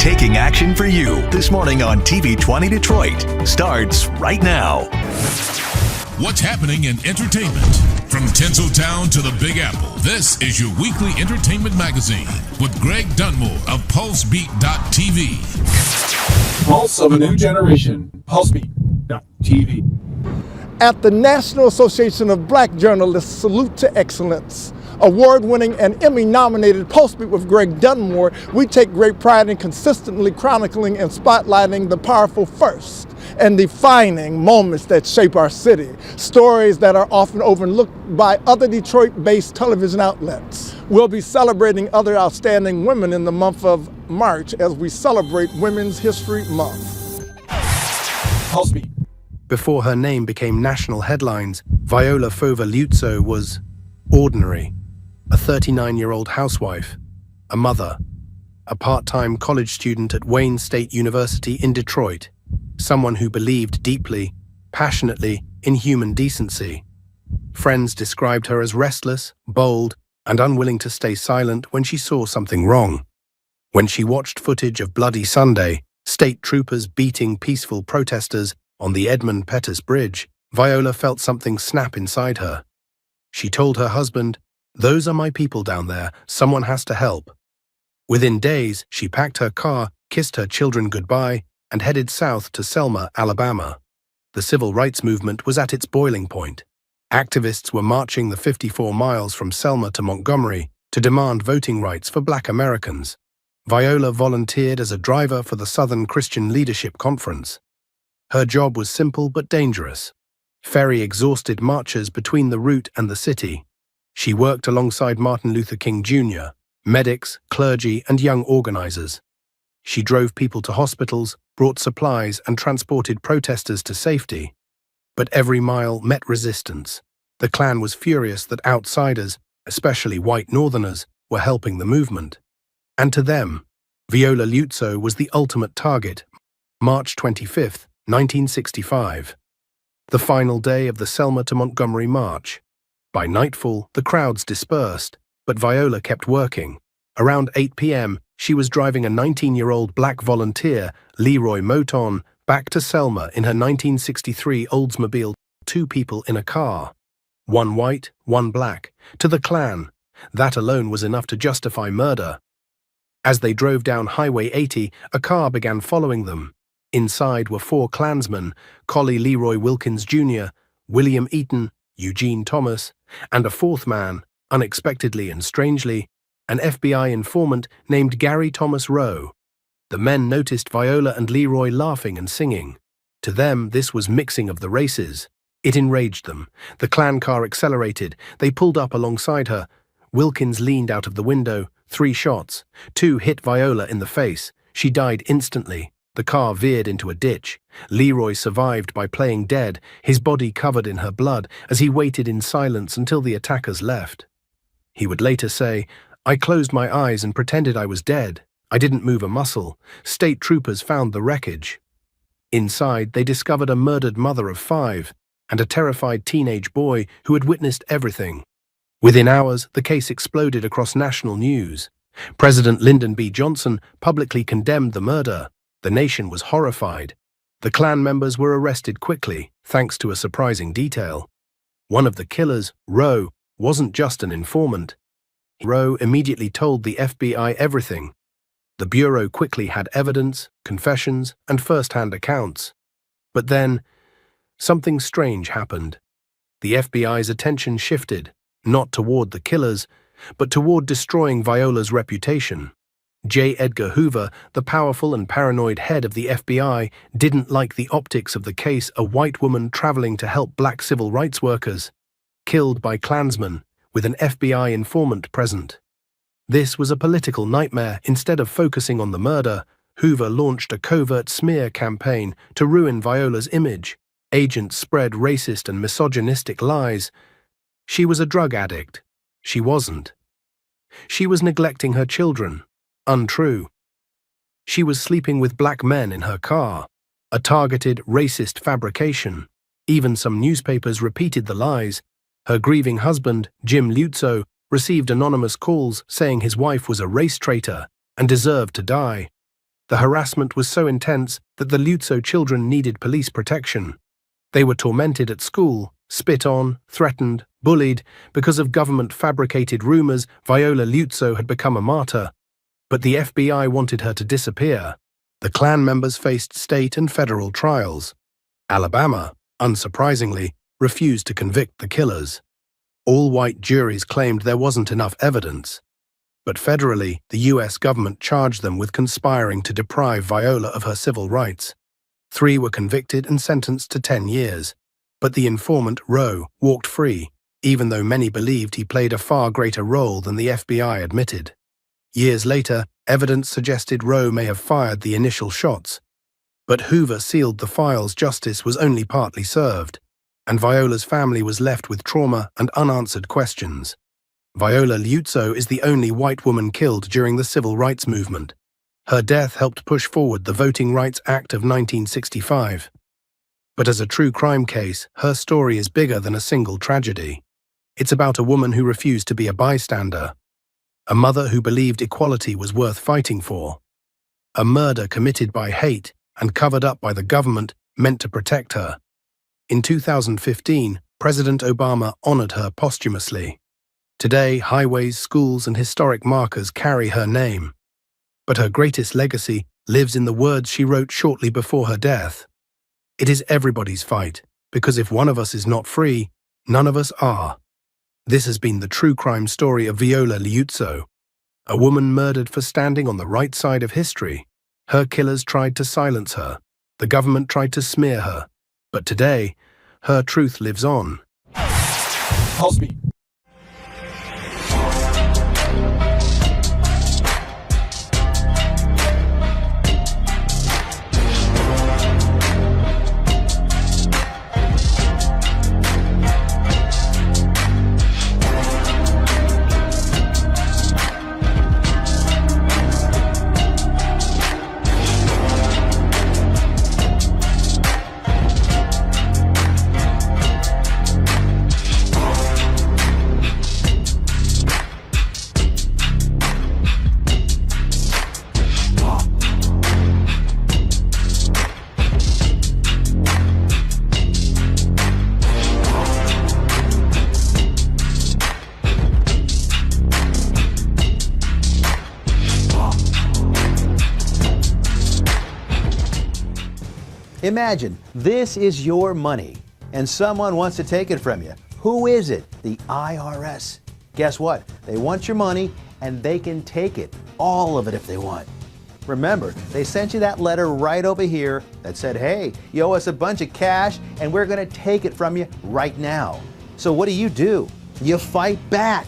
taking action for you this morning on TV 20 Detroit starts right now. What's happening in entertainment? From Tinseltown to the Big Apple, this is your weekly entertainment magazine with Greg Dunmore of PulseBeat.tv. Pulse of a new generation, PulseBeat.tv. At the National Association of Black Journalists Salute to Excellence, award-winning and Emmy-nominated PULSEBEAT with Greg Dunmore, we take great pride in consistently chronicling and spotlighting the powerful first and defining moments that shape our city, stories that are often overlooked by other Detroit-based television outlets. We'll be celebrating other outstanding women in the month of March as we celebrate Women's History Month. PulseBeat. Before her name became national headlines, Viola Liuzzo was ordinary, a 39-year-old housewife, a mother, a part-time college student at Wayne State University in Detroit, someone who believed deeply, passionately in human decency. Friends described her as restless, bold, and unwilling to stay silent when she saw something wrong. When she watched footage of Bloody Sunday, state troopers beating peaceful protesters on the Edmund Pettus Bridge, Viola felt something snap inside her. She told her husband, "Those are my people down there, someone has to help." Within days, she packed her car, kissed her children goodbye, and headed south to Selma, Alabama. The civil rights movement was at its boiling point. Activists were marching the 54 miles from Selma to Montgomery to demand voting rights for Black Americans. Viola volunteered as a driver for the Southern Christian Leadership Conference. Her job was simple but dangerous. Ferry exhausted marchers between the route and the city. She worked alongside Martin Luther King Jr., medics, clergy, and young organizers. She drove people to hospitals, brought supplies, and transported protesters to safety. But every mile met resistance. The Klan was furious that outsiders, especially white Northerners, were helping the movement. And to them, Viola Liuzzo was the ultimate target. March 25, 1965. The final day of the Selma to Montgomery March. By nightfall, the crowds dispersed, but Viola kept working. Around 8 p.m., she was driving a 19-year-old black volunteer, Leroy Moton, back to Selma in her 1963 Oldsmobile, 2 people in a car. 1 white, 1 black, to the Klan. That alone was enough to justify murder. As they drove down Highway 80, a car began following them. Inside were 4 Klansmen, Collie Leroy Wilkins Jr., William Eaton, Eugene Thomas, and a 4th man, unexpectedly and strangely, an FBI informant named Gary Thomas Rowe. The men noticed Viola and Leroy laughing and singing. To them, this was mixing of the races. It enraged them. The Klan car accelerated. They pulled up alongside her. Wilkins leaned out of the window. 3 shots. 2 hit Viola in the face. She died instantly. The car veered into a ditch. Leroy survived by playing dead, his body covered in her blood, as he waited in silence until the attackers left. He would later say, "I closed my eyes and pretended I was dead. I didn't move a muscle. State troopers found the wreckage." Inside, they discovered a murdered mother of 5 and a terrified teenage boy who had witnessed everything. Within hours, the case exploded across national news. President Lyndon B. Johnson publicly condemned the murder. The nation was horrified. The Klan members were arrested quickly, thanks to a surprising detail. One of the killers, Rowe, wasn't just an informant. Rowe immediately told the FBI everything. The Bureau quickly had evidence, confessions, and first-hand accounts. But then, something strange happened. The FBI's attention shifted, not toward the killers, but toward destroying Viola's reputation. J. Edgar Hoover, the powerful and paranoid head of the FBI, didn't like the optics of the case: a white woman traveling to help black civil rights workers, killed by Klansmen, with an FBI informant present. This was a political nightmare. Instead of focusing on the murder, Hoover launched a covert smear campaign to ruin Viola's image. Agents spread racist and misogynistic lies. She was a drug addict. She wasn't. She was neglecting her children. Untrue. She was sleeping with black men in her car. A targeted, racist fabrication. Even some newspapers repeated the lies. Her grieving husband, Jim Liuzzo, received anonymous calls saying his wife was a race traitor and deserved to die. The harassment was so intense that the Liuzzo children needed police protection. They were tormented at school, spit on, threatened, bullied because of government-fabricated rumors Viola Liuzzo had become a martyr. But the FBI wanted her to disappear. The Klan members faced state and federal trials. Alabama, unsurprisingly, refused to convict the killers. All white juries claimed there wasn't enough evidence. But federally, the U.S. government charged them with conspiring to deprive Viola of her civil rights. 3 were convicted and sentenced to 10 years. But the informant, Rowe, walked free, even though many believed he played a far greater role than the FBI admitted. Years later, evidence suggested Rowe may have fired the initial shots. But Hoover sealed the files. Justice was only partly served, and Viola's family was left with trauma and unanswered questions. Viola Liuzzo is the only white woman killed during the civil rights movement. Her death helped push forward the Voting Rights Act of 1965. But as a true crime case, her story is bigger than a single tragedy. It's about a woman who refused to be a bystander, a mother who believed equality was worth fighting for, a murder committed by hate and covered up by the government meant to protect her. In 2015, President Obama honored her posthumously. Today, highways, schools, and historic markers carry her name. But her greatest legacy lives in the words she wrote shortly before her death. It is everybody's fight, because if one of us is not free, none of us are. This has been the true crime story of Viola Liuzzo, a woman murdered for standing on the right side of history. Her killers tried to silence her. The government tried to smear her. But today, her truth lives on. PulseBeat. Imagine this is your money and someone wants to take it from you. Who is it? The IRS. Guess what? They want your money and they can take it, all of it if they want. Remember, they sent you that letter right over here that said, hey, you owe us a bunch of cash and we're going to take it from you right now. So what do? You fight back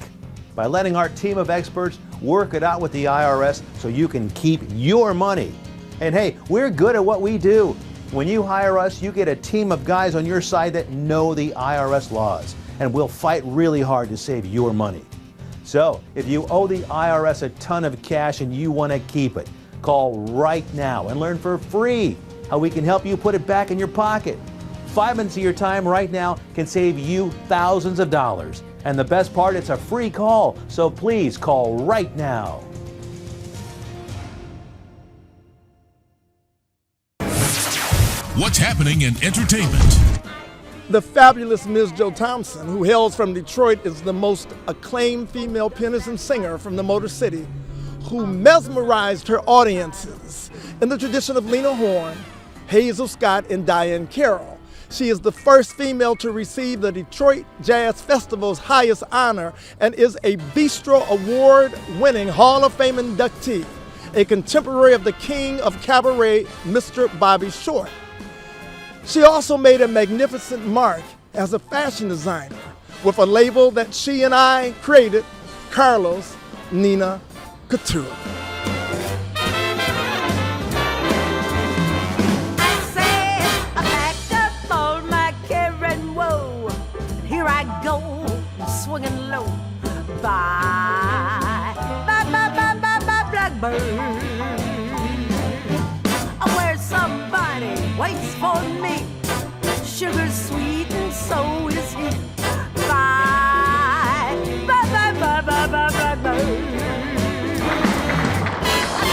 by letting our team of experts work it out with the IRS so you can keep your money. And hey, we're good at what we do. When you hire us, you get a team of guys on your side that know the IRS laws, and we'll fight really hard to save your money. So, if you owe the IRS a ton of cash and you want to keep it, call right now and learn for free how we can help you put it back in your pocket. 5 minutes of your time right now can save you thousands of dollars. And the best part, it's a free call, so please call right now. What's happening in entertainment? The fabulous Ms. Jo Thompson, who hails from Detroit, is the most acclaimed female pianist and singer from the Motor City, who mesmerized her audiences in the tradition of Lena Horne, Hazel Scott, and Diane Carroll. She is the first female to receive the Detroit Jazz Festival's highest honor and is a Bistro Award-winning Hall of Fame inductee, a contemporary of the king of cabaret, Mr. Bobby Short. She also made a magnificent mark as a fashion designer with a label that she and I created, Carlos Nina Couture. I said I packed up all my care and woe. Here I go, swinging low. Bye, bye, bye, bye, bye, bye, blackbird. Where somebody waits for me. Sugar's sweet and so is he. Bye, bye, bye, bye, bye, bye, blackbird.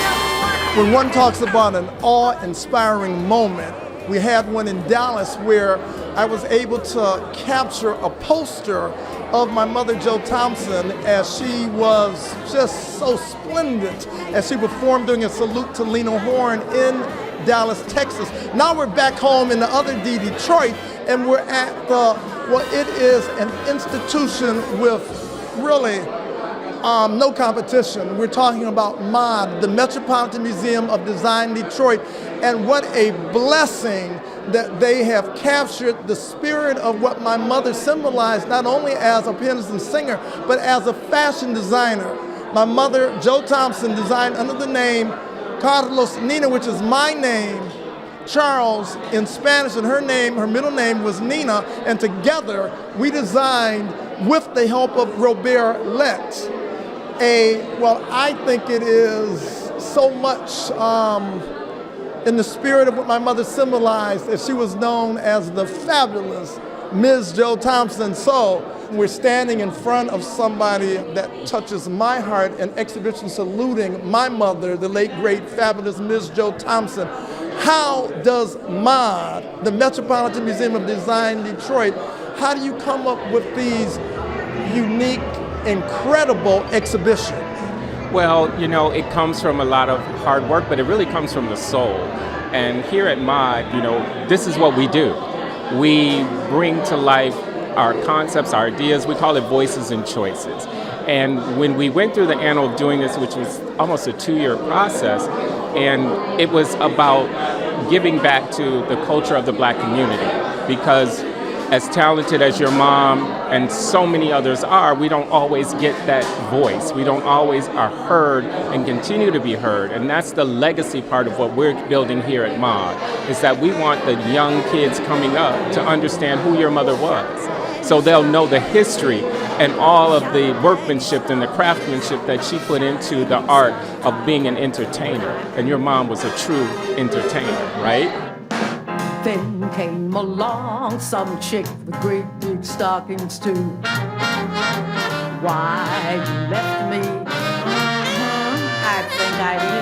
Number one When one talks about an awe-inspiring moment, we had one in Dallas where I was able to capture a poster of my mother, Jo Thompson, as she was just so splendid as she performed during a salute to Lena Horne in Dallas, Texas. Now we're back home in the other D, Detroit, and we're at it is an institution with really no competition. We're talking about MOD, the Metropolitan Museum of Design Detroit, and what a blessing that they have captured the spirit of what my mother symbolized, not only as a pianist and singer, but as a fashion designer. My mother, Jo Thompson, designed under the name Carlos Nina, which is my name, Charles in Spanish, and her middle name was Nina, and together we designed, with the help of Robert Lett, I think it is so much in the spirit of what my mother symbolized, as she was known as the fabulous Ms. Jo Thompson. So we're standing in front of somebody that touches my heart, an exhibition saluting my mother, the late, great, fabulous Ms. Jo Thompson. How does MOD, the Metropolitan Museum of Design Detroit, how do you come up with these unique, incredible exhibitions? Well, you know, it comes from a lot of hard work, but it really comes from the soul. And here at MOD, you know, this is what we do. We bring to life our concepts, our ideas. We call it voices and choices. And when we went through the annal of doing this, which was almost a 2-year process, and it was about giving back to the culture of the Black community, because as talented as your mom and so many others are, we don't always get that voice. We don't always are heard and continue to be heard. And that's the legacy part of what we're building here at MOD, is that we want the young kids coming up to understand who your mother was. So they'll know the history and all of the workmanship and the craftsmanship that she put into the art of being an entertainer. And your mom was a true entertainer, right? Then came along some chick with great big stockings too. Why you left me? I think I do.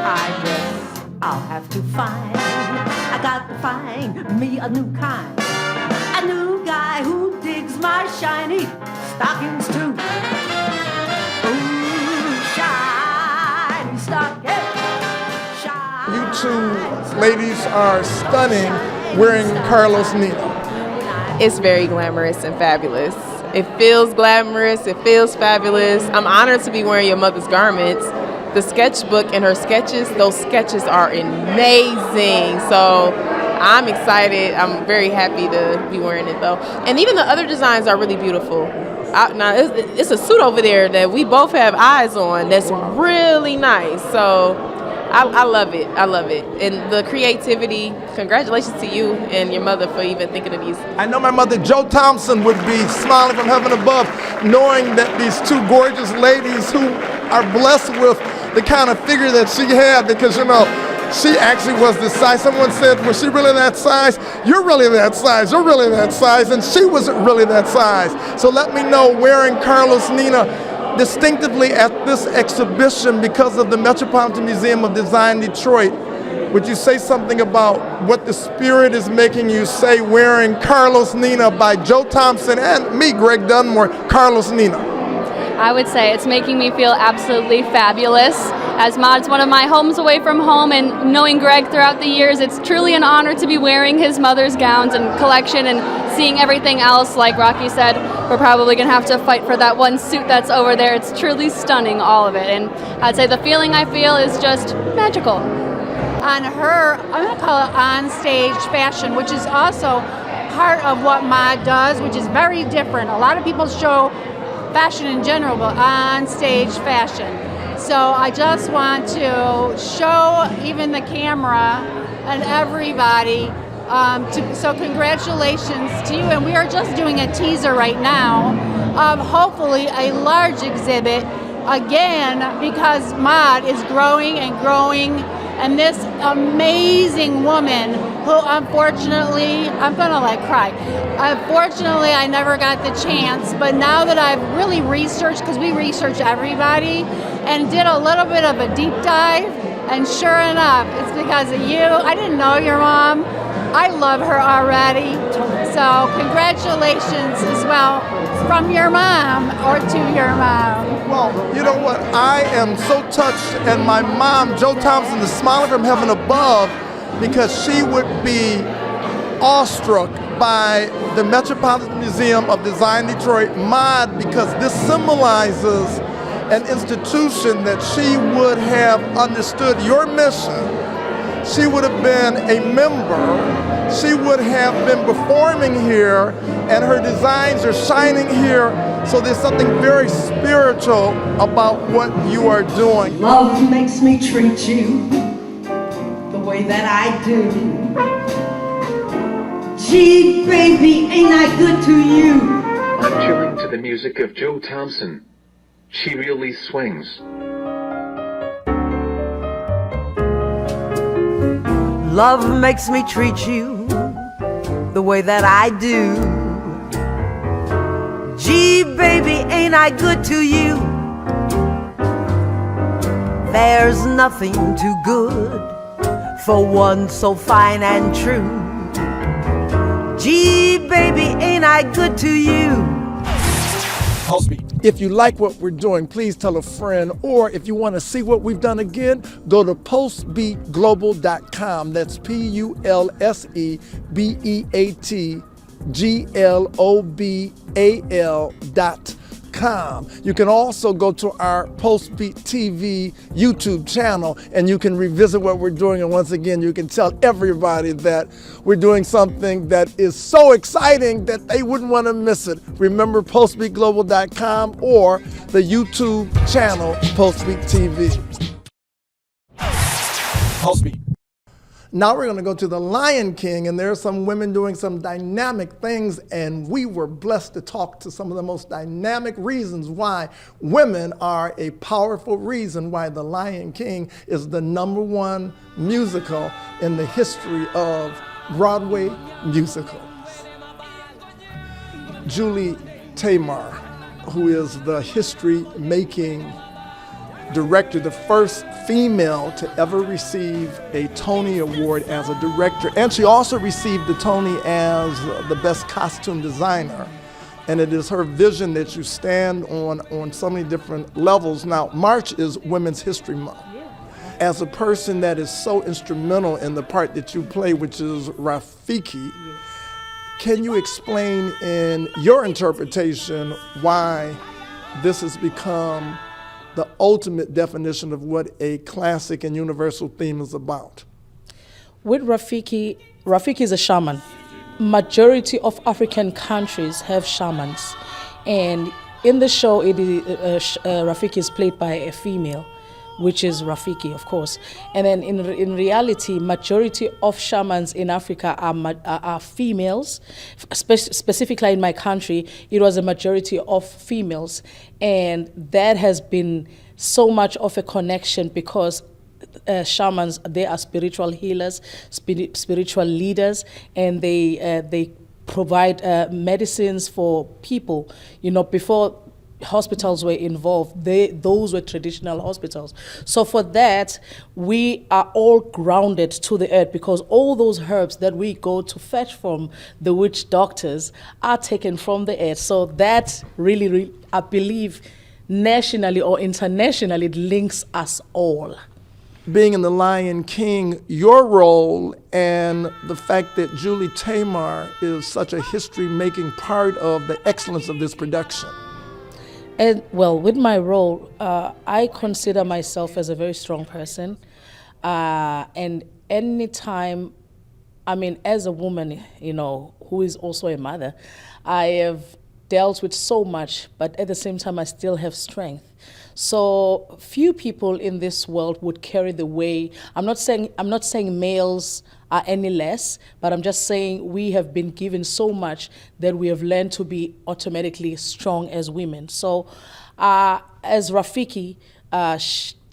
I guess I'll have to I got to find me a new kind. A new guy who digs my shiny stockings too. Ooh, shiny stockings. You two ladies are stunning wearing Carlos Nina. It's very glamorous and fabulous. It feels glamorous, it feels fabulous. I'm honored to be wearing your mother's garments. The sketchbook and her sketches, those sketches are amazing. So I'm excited. I'm very happy to be wearing it though. And even the other designs are really beautiful. Now it's a suit over there that we both have eyes on that's really nice. So I love it. I love it. And the creativity, congratulations to you and your mother for even thinking of these. I know my mother, Jo Thompson, would be smiling from heaven above, knowing that these two gorgeous ladies who are blessed with the kind of figure that she had, because, you know, she actually was the size. Someone said, was she really that size? You're really that size. You're really that size. And she wasn't really that size. So let me know, wearing Carlos Nina distinctively at this exhibition because of the Metropolitan Museum of Design Detroit, would you say something about what the spirit is making you say wearing Carlos Nina by Jo Thompson and me, Greg Dunmore, Carlos Nina? I would say it's making me feel absolutely fabulous. As MOD's one of my homes away from home, and knowing Greg throughout the years, it's truly an honor to be wearing his mother's gowns and collection and seeing everything else. Like Rocky said, we're probably going to have to fight for that one suit that's over there. It's truly stunning, all of it. And I'd say the feeling I feel is just magical. On her, I'm going to call it on-stage fashion, which is also part of what MOD does, which is very different. A lot of people show fashion in general, but on-stage fashion. So I just want to show even the camera and everybody. So congratulations to you. And we are just doing a teaser right now of hopefully a large exhibit again, because MOD is growing and growing. And this amazing woman who unfortunately, I'm gonna cry. Unfortunately, I never got the chance, but now that I've really researched, because we research everybody, and did a little bit of a deep dive And sure enough, it's because of you. I didn't know your mom. I love her already. So congratulations as well from your mom or to your mom. Well, you know what? I am so touched, and my mom, Jo Thompson, is smiling from heaven above because she would be awestruck by the Metropolitan Museum of Design Detroit MOD, because this symbolizes an institution that she would have understood your mission. She would have been a member. She would have been performing here, and her designs are shining here. So there's something very spiritual about what you are doing. Love makes me treat you the way that I do. Gee, baby, ain't I good to you? I'm chilling to the music of Jo Thompson. She really swings. Love makes me treat you the way that I do. Gee, baby, ain't I good to you? There's nothing too good for one so fine and true. Gee, baby, ain't I good to you? If you like what we're doing, please tell a friend, or if you want to see what we've done again, go to PulsebeatGlobal.com. That's PULSEBEATGLOBAL.com. You can also go to our PulseBeat TV YouTube channel, and you can revisit what we're doing. And once again, you can tell everybody that we're doing something that is so exciting that they wouldn't want to miss it. Remember PulseBeatGlobal.com or the YouTube channel PulseBeat TV. PulseBeat. Now we're going to go to The Lion King, and there are some women doing some dynamic things, and we were blessed to talk to some of the most dynamic reasons why women are a powerful reason why The Lion King is the #1 musical in the history of Broadway musicals. Julie Taymor, who is the history-making director, the first female to ever receive a Tony Award as a director. And she also received the Tony as the best costume designer. And it is her vision that you stand on so many different levels. Now, March is Women's History Month. As a person that is so instrumental in the part that you play, which is Rafiki, can you explain in your interpretation why this has become the ultimate definition of what a classic and universal theme is about? With Rafiki is a shaman. Majority of African countries have shamans, and in the show, Rafiki is played by a female, which is Rafiki, of course. And then in reality, majority of shamans in Africa are females. Specifically in my country, it was a majority of females. And that has been so much of a connection because shamans, they are spiritual healers, spiritual leaders, and they provide medicines for people. You know, before hospitals were involved, those were traditional hospitals. So for that, we are all grounded to the earth because all those herbs that we go to fetch from the witch doctors are taken from the earth. So that really, I believe, nationally or internationally, it links us all. Being in The Lion King, your role and the fact that Julie Taymor is such a history-making part of the excellence of this production. And well, with my role, I consider myself as a very strong person. And anytime, I mean, as a woman, you know, who is also a mother, I have dealt with so much, but at the same time, I still have strength. So few people in this world would carry the way. I'm not saying males are any less, but I'm just saying we have been given so much that we have learned to be automatically strong as women. So as Rafiki,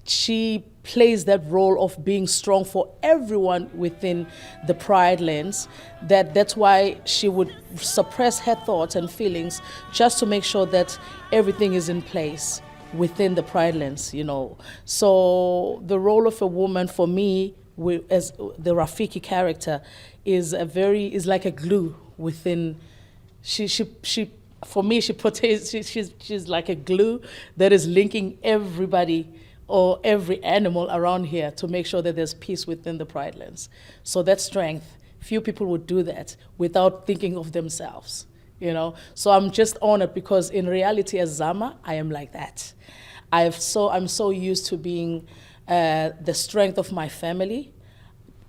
she plays that role of being strong for everyone within the Pride lands. That's why she would suppress her thoughts and feelings just to make sure that everything is in place. within the Pride Lands, you know. So the role of a woman for me, as the Rafiki character, is like a glue within. For me, she's like a glue that is linking everybody or every animal around here to make sure that there's peace within the Pride Lands. So that's strength. Few people would do that without thinking of themselves, you know. So I'm just honored because in reality, as Zama, I am like that. I'm so used to being the strength of my family.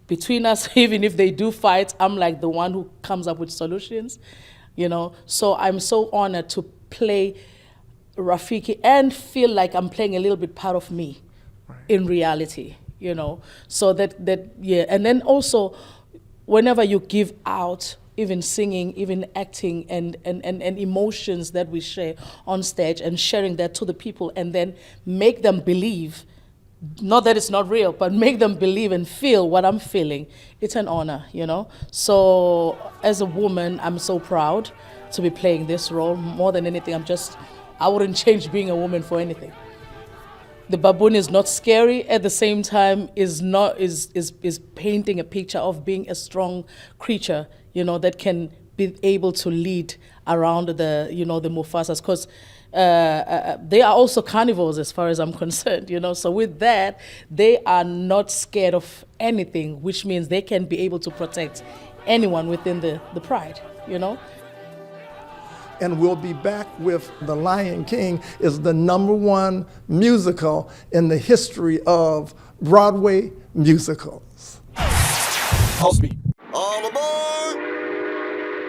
Between us, even if they do fight, I'm like the one who comes up with solutions, you know. So I'm so honored to play Rafiki and feel like I'm playing a little bit part of me in reality, you know. So yeah, and then also whenever you give out, even singing, even acting and emotions that we share on stage and sharing that to the people and then make them believe, not that it's not real, but make them believe and feel what I'm feeling, it's an honor, you know. So as a woman, I'm so proud to be playing this role. More than anything, I wouldn't change being a woman for anything. The baboon is not scary, at the same time is painting a picture of being a strong creature, you know, that can be able to lead around the Mufasas, because they are also carnivores as far as I'm concerned, you know. So with that, they are not scared of anything, which means they can be able to protect anyone within the pride, you know. And we'll be back with The Lion King is the #1 musical in the history of Broadway musicals. PulseBeat. All aboard!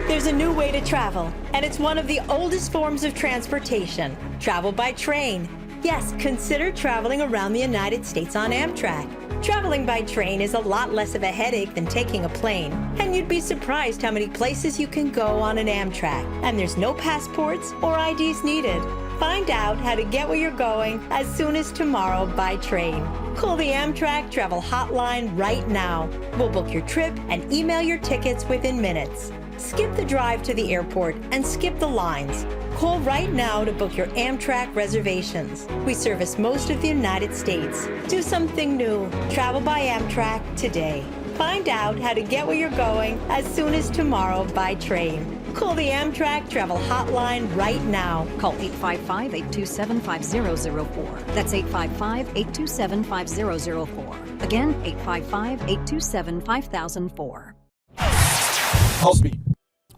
There's a new way to travel, and it's one of the oldest forms of transportation, travel by train. Yes, consider traveling around the United States on Amtrak. Traveling by train is a lot less of a headache than taking a plane, and you'd be surprised how many places you can go on an Amtrak. And there's no passports or IDs needed. Find out how to get where you're going as soon as tomorrow by train. Call the Amtrak Travel Hotline right now. We'll book your trip and email your tickets within minutes. Skip the drive to the airport and skip the lines. Call right now to book your Amtrak reservations. We service most of the United States. Do something new. Travel by Amtrak today. Find out how to get where you're going as soon as tomorrow by train. Call the Amtrak Travel Hotline right now. Call 855-827-5004. That's 855-827-5004. Again, 855-827-5004. PulseBeat.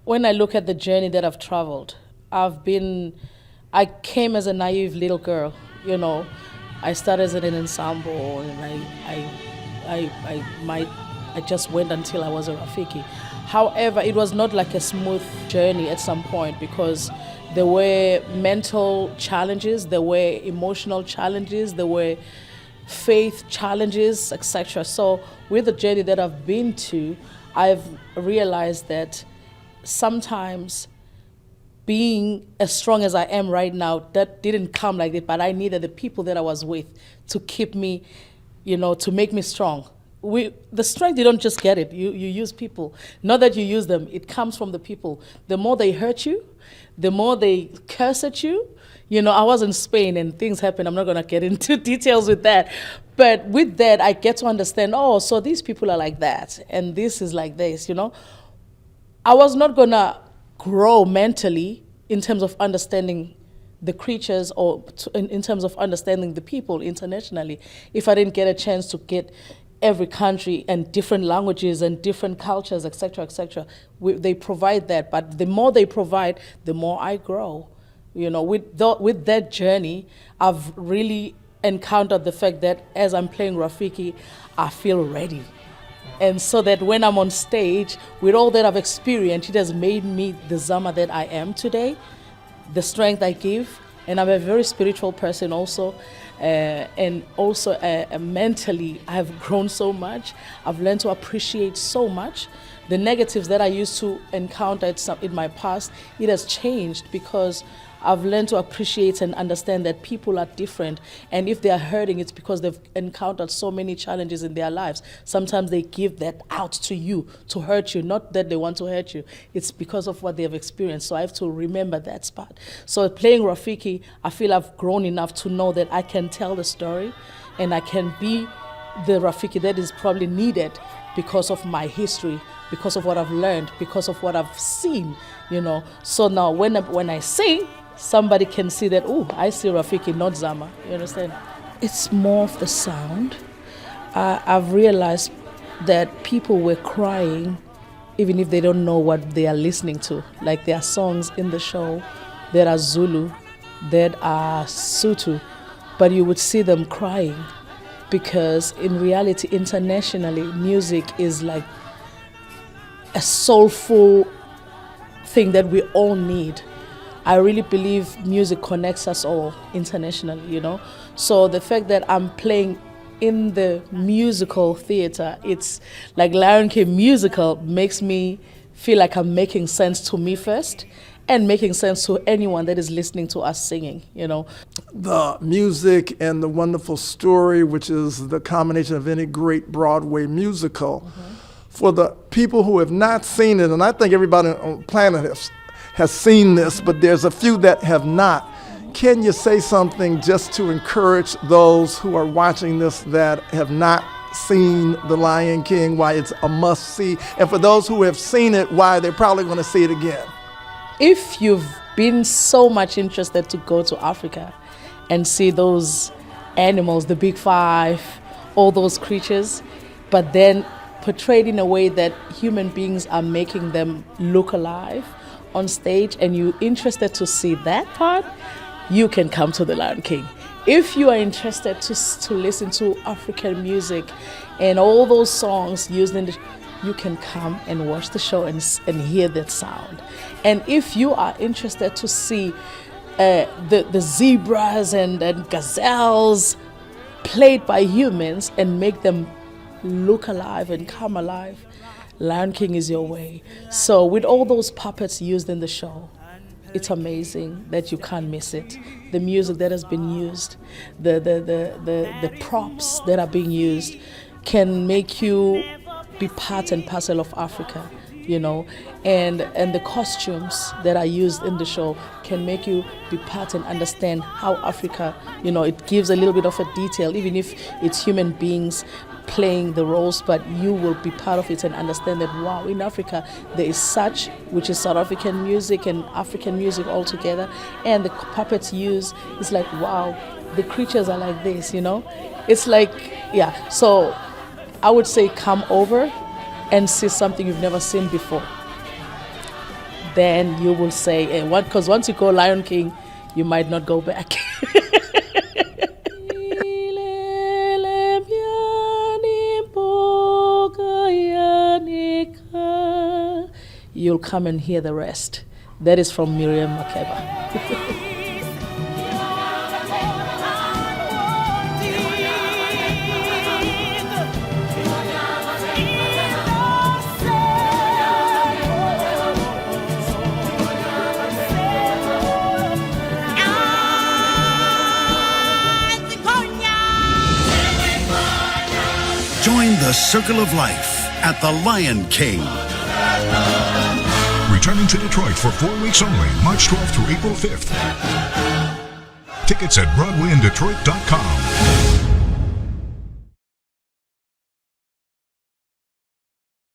When I look at the journey that I've traveled, I came as a naive little girl, you know. I started as an ensemble, and I just went until I was a Rafiki. However, it was not like a smooth journey at some point, because there were mental challenges, there were emotional challenges, there were faith challenges, etc. So with the journey that I've been to, I've realized that sometimes being as strong as I am right now, that didn't come like that, but I needed the people that I was with to keep me, you know, to make me strong. The strength, you don't just get it. You use people. Not that you use them. It comes from the people. The more they hurt you, the more they curse at you. You know, I was in Spain and things happened. I'm not going to get into details with that. But with that, I get to understand, oh, so these people are like that, and this is like this, you know. I was not going to grow mentally in terms of understanding the creatures or in terms of understanding the people internationally if I didn't get a chance to get every country and different languages and different cultures, etc., etc. They provide that, but the more they provide, the more I grow. You know, with that journey, I've really encountered the fact that as I'm playing Rafiki, I feel ready. And so that when I'm on stage, with all that I've experienced, it has made me the Zama that I am today, the strength I give. And I'm a very spiritual person also. And also mentally, I've grown so much. I've learned to appreciate so much. The negatives that I used to encounter in my past, it has changed because I've learned to appreciate and understand that people are different, and if they are hurting, it's because they've encountered so many challenges in their lives. Sometimes they give that out to you to hurt you, not that they want to hurt you. It's because of what they have experienced. So I have to remember that spot. So playing Rafiki, I feel I've grown enough to know that I can tell the story, and I can be the Rafiki that is probably needed because of my history, because of what I've learned, because of what I've seen, you know. So now when I sing, somebody can see that, oh, I see Rafiki, not Zama, you understand? It's more of the sound. I've realized that people were crying even if they don't know what they are listening to. Like there are songs in the show that are Zulu, that are Sotho, but you would see them crying because in reality, internationally, music is like a soulful thing that we all need. I really believe music connects us all internationally, you know. So the fact that I'm playing in the musical theater, it's like Lion King musical, makes me feel like I'm making sense to me first and making sense to anyone that is listening to us singing, you know. The music and the wonderful story, which is the combination of any great Broadway musical. For the people who have not seen it, and I think everybody on the planet has seen this, but there's a few that have not. Can you say something just to encourage those who are watching this that have not seen The Lion King, why it's a must-see, and for those who have seen it, why they're probably going to see it again? If you've been so much interested to go to Africa and see those animals, the big five, all those creatures, but then portrayed in a way that human beings are making them look alive on stage, and you're interested to see that part, you can come to The Lion King. If you are interested to listen to African music and all those songs used in the, you can come and watch the show and hear that sound. And if you are interested to see the zebras and gazelles played by humans and make them look alive and come alive, Lion King is your way. So with all those puppets used in the show, it's amazing that you can't miss it. The music that has been used, the props that are being used can make you be part and parcel of Africa, you know, and the costumes that are used in the show can make you be part and understand how Africa, you know, it gives a little bit of a detail, even if it's human beings playing the roles, but you will be part of it and understand that, wow, in Africa there is such, which is South African music and African music all together, and the puppets used, it's like, wow, the creatures are like this, you know. It's like, yeah, so I would say come over and see something you've never seen before. Then you will say, because once you go Lion King, you might not go back. You'll come and hear the rest. That is from Miriam Makeba. Join the Circle of Life at the Lion King. Returning to Detroit for 4 weeks only, March 12th through April 5th. Tickets at BroadwayInDetroit.com.